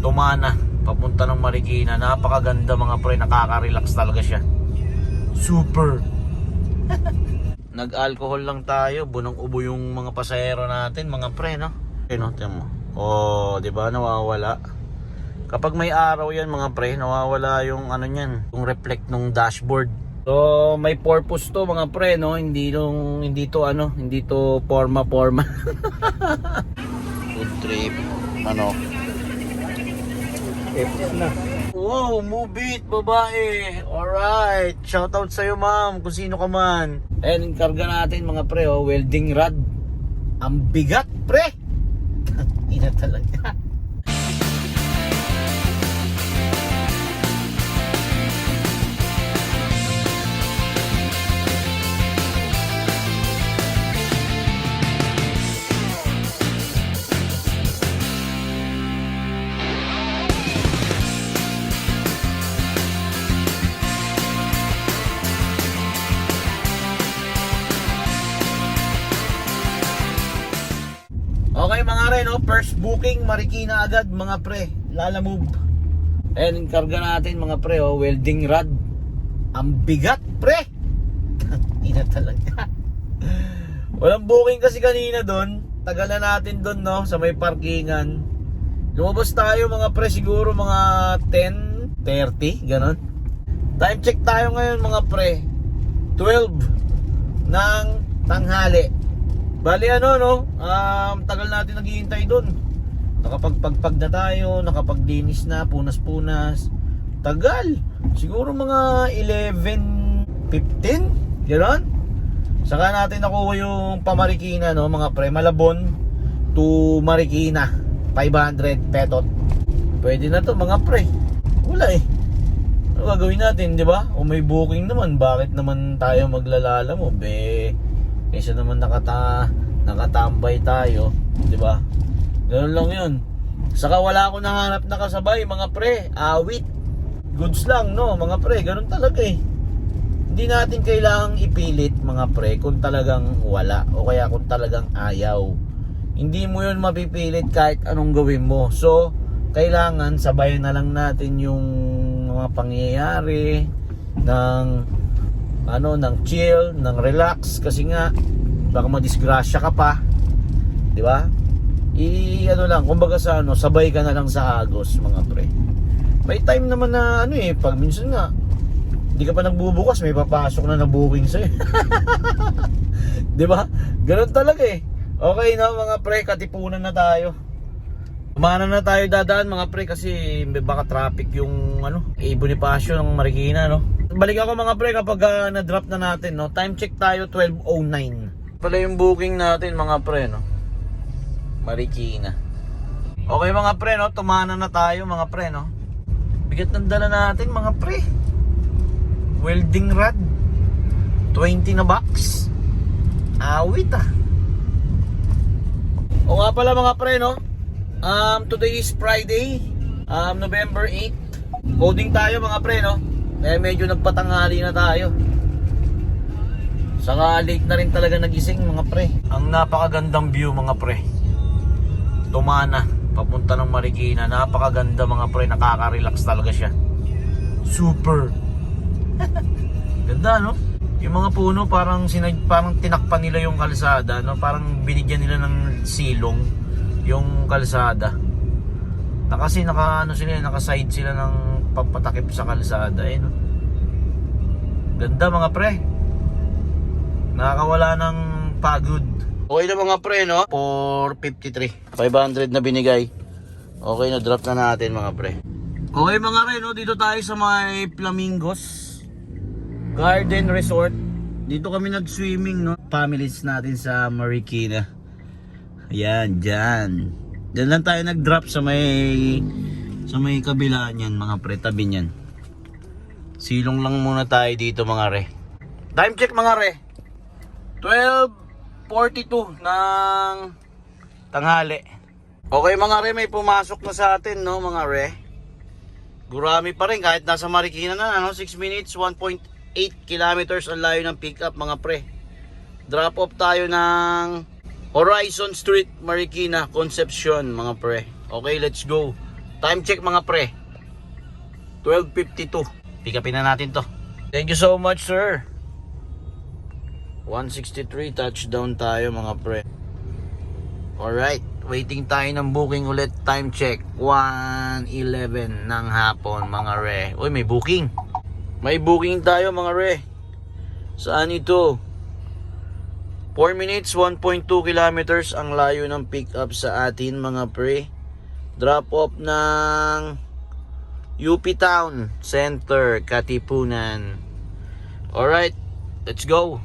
Tumana, papunta ng Marikina. Napakaganda mga pre, nakaka-relax talaga siya. Super. Nag-alcohol lang tayo, bunong-ubo yung mga pasahero natin mga pre, no? No, tiyan mo. Oh, 'di ba nawawala? Kapag may araw 'yan mga pre, nawawala yung ano niyan, yung reflect ng dashboard. So, may purpose to mga pre, no? Hindi to forma. Food trip, ano? Epos na. Wow, move it, babae. Alright, shoutout sa'yo ma'am, kung sino ka man. Ayan, karga natin mga pre, oh, welding rod. Ang bigat, pre. Ina talaga. Okay mga re, no? First booking, Marikina agad mga pre. Lalamove. Ayan, karga natin mga pre, oh, welding rod. Ang bigat, pre. Ina talaga. Walang booking kasi kanina doon. Tagal na natin doon, no? Sa may parkingan. Lumabas tayo mga pre, siguro mga 10:30, ganon. Time check tayo ngayon mga pre, 12 ng tanghali. Bali ano, no? Tagal natin naghihintay doon. Nakapagpagpag na tayo, nakapaglinis na, punas-punas. Tagal. Siguro mga 11:15, gano'n. Saka natin nakuha yung pamarikina, no, mga pre. Malabon to Marikina, 500 petot. Pwede na to mga pre. Wala eh. Ano gagawin natin, di ba? O may booking naman, bakit naman tayo maglalala mo? Kaysa naman nakatambay tayo, di ba? Ganoon lang 'yun. Saka wala akong nahanap na kasabay, mga pre. Awit. Goods lang, no, mga pre. Ganoon talaga eh. Hindi natin kailangang ipilit, mga pre, kung talagang wala o kaya kung talagang ayaw. Hindi mo 'yun mapipilit kahit anong gawin mo. So, kailangan sabayan na lang natin yung mga pangyayari ng ng chill, ng relax, kasi nga baka madisgrasya ka pa, di ba? Kumbaga sa sabay ka na lang sa agos, mga pre. May time naman na pag minsan nga hindi ka pa nagbubukas, may papasok na booking sa'yo. Di ba? Ganun talaga eh. Okay na mga pre, katipunan na tayo. Umana na tayo dadaan mga pre, kasi baka traffic yung Bonifacio ng Marikina, no? Balik ako mga pre kapag na-drop na natin, no? Time check tayo, 12:09. Pala yung booking natin mga pre, no? Marikina. Okay mga pre, no? Tumana na tayo mga pre, no? Bigat ng dala natin mga pre. Welding rod, 20 na box. Awit ah. O nga pala mga pre, no? Today is Friday, November 8. Coding tayo mga pre, no? Kaya medyo nagpatanghali na tayo. Saka late na rin talaga nagising mga pre. Ang napakagandang view mga pre. Tumana, papunta ng Marikina. Napakaganda mga pre, nakaka-relax talaga siya. Super. Ganda, no? Yung mga puno parang tinakpan nila yung kalsada, no? Parang binigyan nila ng silong yung kalsada. Kasi naka-side sila ng papatakip sa kalsada, no? Ganda mga pre. Nakakawala ng pagod. Okay na mga pre, no? 453. 500 na binigay. Okay na, drop na natin mga pre. Okay mga pre, no? Dito tayo sa may Flamingos Garden Resort. Dito kami nag-swimming, no? Families natin sa Marikina. Ayan, dyan. Diyan lang tayo nag-drop sa may kabila niyan mga pre, tabi niyan. Silong lang muna tayo dito mga re. Time check mga re, 12:42 ng tanghali. Okay mga re, may pumasok na sa atin, no mga re. Gurami pa rin kahit nasa Marikina na, 6 minutes, 1.8 kilometers ang layo ng pick up mga pre. Drop off tayo ng Horizon Street, Marikina, Concepcion mga pre. Okay, let's go. Time check mga pre. 12:52. Pick upin na natin to. Thank you so much, sir. 163 touchdown tayo mga pre. Alright, waiting tayo ng booking ulit. Time check 1:11 ng hapon mga re. Uy, may booking. May booking tayo mga re. Saan ito? 4 minutes, 1.2 kilometers ang layo ng pick up sa atin mga pre. Drop off ng UP Town Center, Katipunan. Alright, let's go.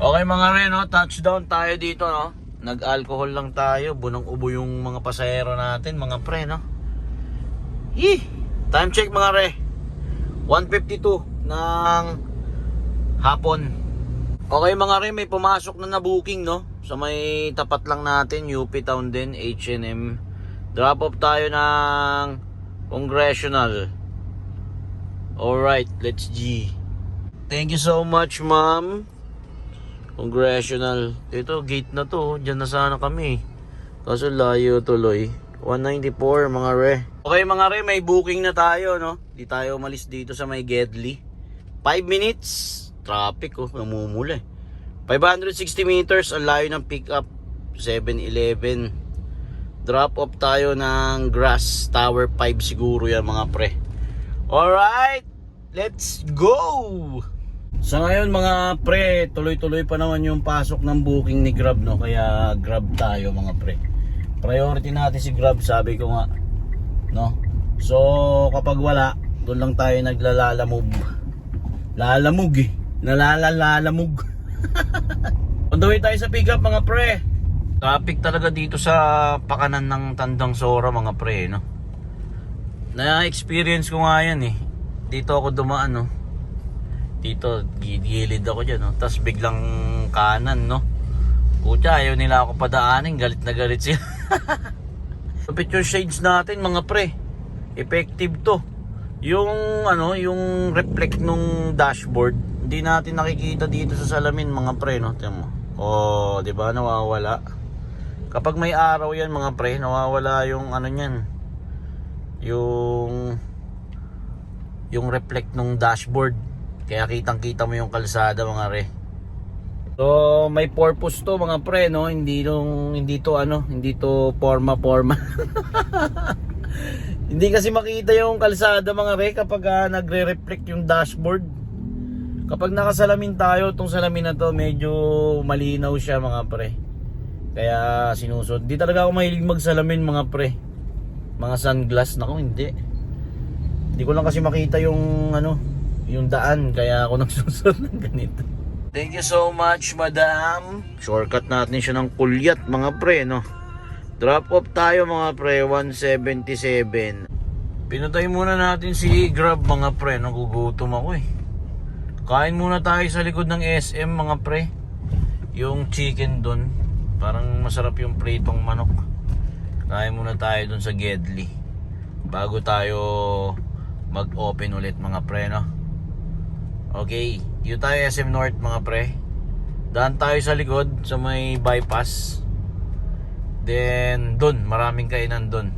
Okay mga re, no? Touchdown tayo dito, no? Nag-alcohol lang tayo. Bunang-ubo yung mga pasahero natin mga pre, no? Time check mga re. 1:52 ng hapon. Okay mga re, may pumasok na booking, no? Sa may tapat lang natin, UP Town din, H&M. Drop off tayo ng Congressional. Alright, let's G. Thank you so much, ma'am. Congressional. Ito, gate na to. Diyan na sana kami. Kaso layo tuloy. 194 mga re. Okay mga re, may booking na tayo, no? Di tayo umalis dito sa may Gedli. 5 minutes. Traffic, oh, namumula eh. 560 meters ang layo ng pick up. 7-Eleven. Drop off tayo ng Grass Tower 5 siguro yan mga pre. Alright, let's go! Sa ngayon mga pre, tuloy-tuloy pa naman yung pasok ng booking ni Grab, no? Kaya Grab tayo mga pre. Priority natin si Grab, sabi ko nga, no? So kapag wala, doon lang tayo naglalalamog. Lalamog eh. Nalalalamog. On the way tayo sa pick up mga pre. Traffic talaga dito sa pakanan ng Tandang Sora mga pre, no? Na-experience ko nga yan eh. Dito ako dumaan, no? Dito, gilid ako dyan, no? Tapos biglang kanan, no? Pucha, ayaw nila ako padaanin. Galit na galit siya. Kapit yung shades natin mga pre. Effective to. Yung ano, yung reflect nung dashboard, hindi natin nakikita dito sa salamin mga pre, no? Tiyan mo. Oh, 'di ba? Nawawala. Kapag may araw 'yan mga pre, nawawala yung ano niyan. Yung reflect nung dashboard. Kaya kitang-kita mo yung kalsada mga pre. So, may purpose to mga pre, no? Hindi to forma. Hindi kasi makita yung kalsada mga pre kapag nagre-reflect yung dashboard. Kapag nakasalamin tayo, itong salamin na to medyo malinaw siya mga pre. Kaya sinusot. Di talaga ako mahilig magsalamin mga pre. Mga sunglass nako hindi. Hindi ko lang kasi makita yung yung daan kaya ako nagsusot ng ganito. Thank you so much, madam. Shortcut natin siya ng Kulyat mga pre, no. Drop off tayo mga pre, 177. Pinatay muna natin si Grab mga pre, nagugutom ako eh. Kain muna tayo sa likod ng SM mga pre. Yung chicken doon, parang masarap yung pritong manok. Kain muna tayo doon sa Gedli bago tayo mag-open ulit mga pre, no. Okay, yun tayo SM North mga pre. Daan tayo sa likod sa may bypass. Then doon, maraming kainan doon.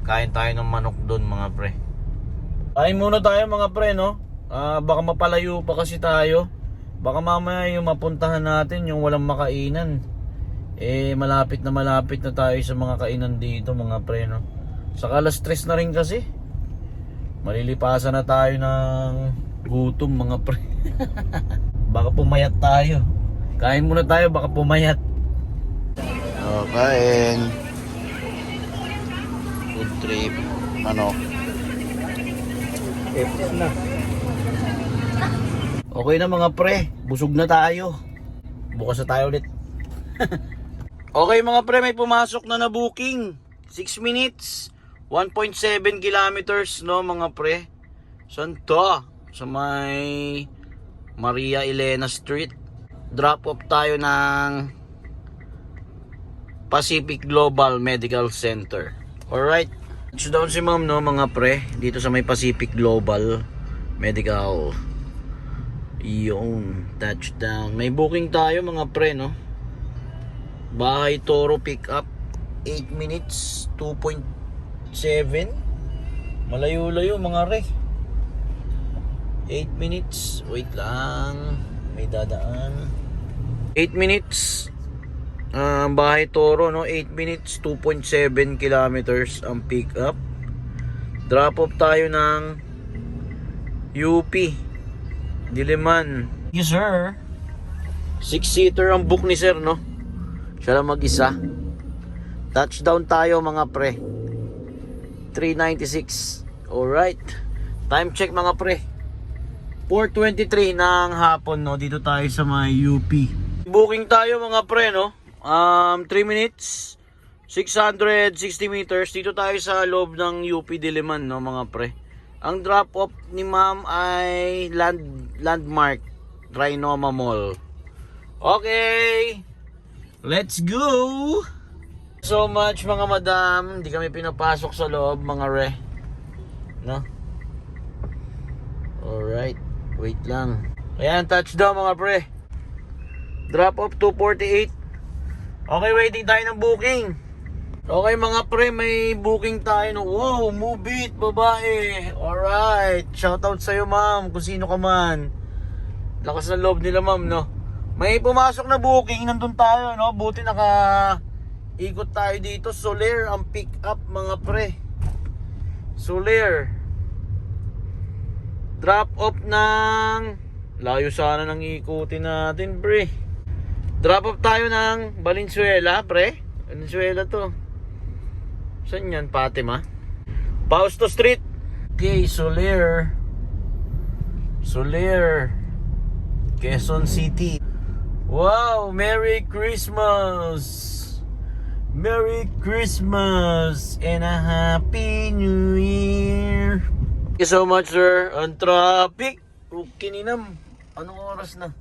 Kain tayo ng manok doon mga pre. Kain muna tayo mga pre, no. Baka mapalayo pa kasi tayo. Baka mamaya yung mapuntahan natin yung walang makainan. Malapit na tayo sa mga kainan dito mga pre, no. Saka alas 3 na rin kasi. Malilipasan na tayo ng gutom mga pre. Baka pumayat tayo. Kain muna tayo, baka pumayat. Kain. Food trip. Na. Okay na mga pre, busog na tayo. Bukas na tayo ulit. Okay mga pre, may pumasok na booking. 6 minutes, 1.7 kilometers, no mga pre. Saan to? Sa may Maria Elena Street. Drop off tayo ng Pacific Global Medical Center. Alright, touchdown si ma'am, no mga pre, dito sa may Pacific Global Medical. Yung touchdown. May booking tayo mga pre, no. Bahay Toro pick up 8 minutes 2.7 Malayo-layo mga re. 8 minutes. Wait lang. May dadaan. 8 minutes. Bahay Toro, no? 8 minutes, 2.7 kilometers ang pick up. Drop off tayo ng UP Diliman. Yes sir. 6-seater ang book ni sir, no? Siya lang mag-isa. Touchdown tayo mga pre. 396. Alright. Time check mga pre. 4:23 ng hapon, no? Dito tayo sa may UP. Booking tayo mga pre, no? 3 minutes, 660 meters. Dito tayo sa loob ng UP Diliman, no mga pre. Ang drop off ni ma'am ay Landmark Trinoma Mall. Okay, let's go. So much mga madam. Hindi kami pinapasok sa loob mga re, no? Alright, wait lang. Ayan, touchdown mga pre. Drop off 248. Okay, waiting tayo ng booking. Okay mga pre, may booking tayo no. Wow, move it, babae. Alright, shoutout sa'yo ma'am, kung sino ka man. Lakas ng loob nila ma'am, no. May pumasok na booking, nandun tayo, no. Buti ikot tayo dito. Soler ang pick up mga pre. Soler. Drop off ng layo sana nang ikutin natin pre. Drop off tayo ng Valenzuela pre. Valenzuela to. Saan yan? Fatima? Fausto Street. Okay, Soler. Soler, Quezon City. Wow, Merry Christmas. Merry Christmas and a Happy New Year. Thank you so much sir. On traffic. Okay ninam. Anong oras na?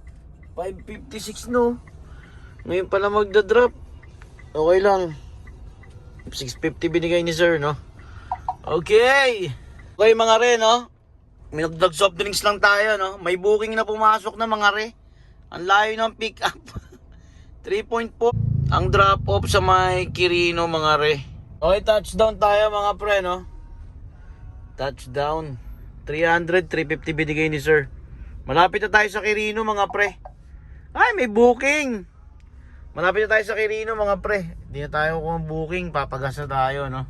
5:56 no. Ngayon pala magda-drop. Okay lang. 6:50 binigay ni sir, no? Okay. Okay mga re, no? May nagdag soft drinks lang tayo, no? May booking na pumasok na mga re. Ang layo ng pick up. 3.4. Ang drop off sa may Quirino mga re. Okay, touchdown tayo mga pre, no? Touchdown. 300, 350 binigay ni sir. Malapit na tayo sa Quirino mga pre. Ay, may booking. Malapit na tayo sa Quirino mga pre. Hindi na tayo kung booking, papagas na tayo, no?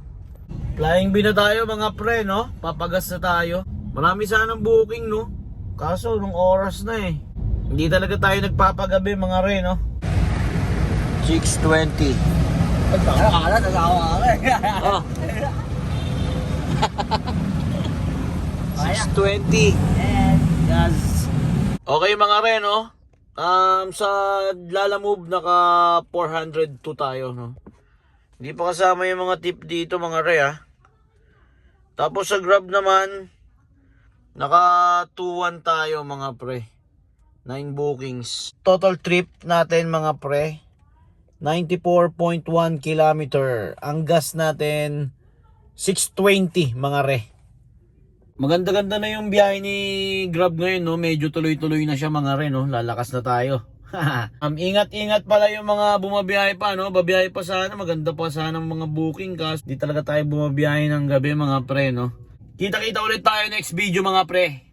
Flying B na tayo mga pre, no? Papagas na tayo. Marami sanang booking, no? Kaso nung oras na eh. Hindi talaga tayo nagpapagabi mga re, no? 6:20. Oh. 6:20. Yes. Okay mga re, no? Sa Lalamove naka 402 tayo, no? Hindi pa kasama yung mga tip dito mga re, ha? Tapos sa Grab naman naka 21 tayo mga pre. 9 bookings. Total trip natin mga pre 94.1 kilometer. Ang gas natin 620 mga re. Maganda-ganda na yung biyahe ni Grab ngayon, no? Medyo tuloy-tuloy na siya mga re, no? Lalakas na tayo. Ingat-ingat pala yung mga bumabiyahe pa, no? Babiyahe pa sana, maganda pa sana ang mga booking kasi di talaga tayo bumabiyahe ng gabi mga pre, no? Kita-kita ulit tayo next video mga pre.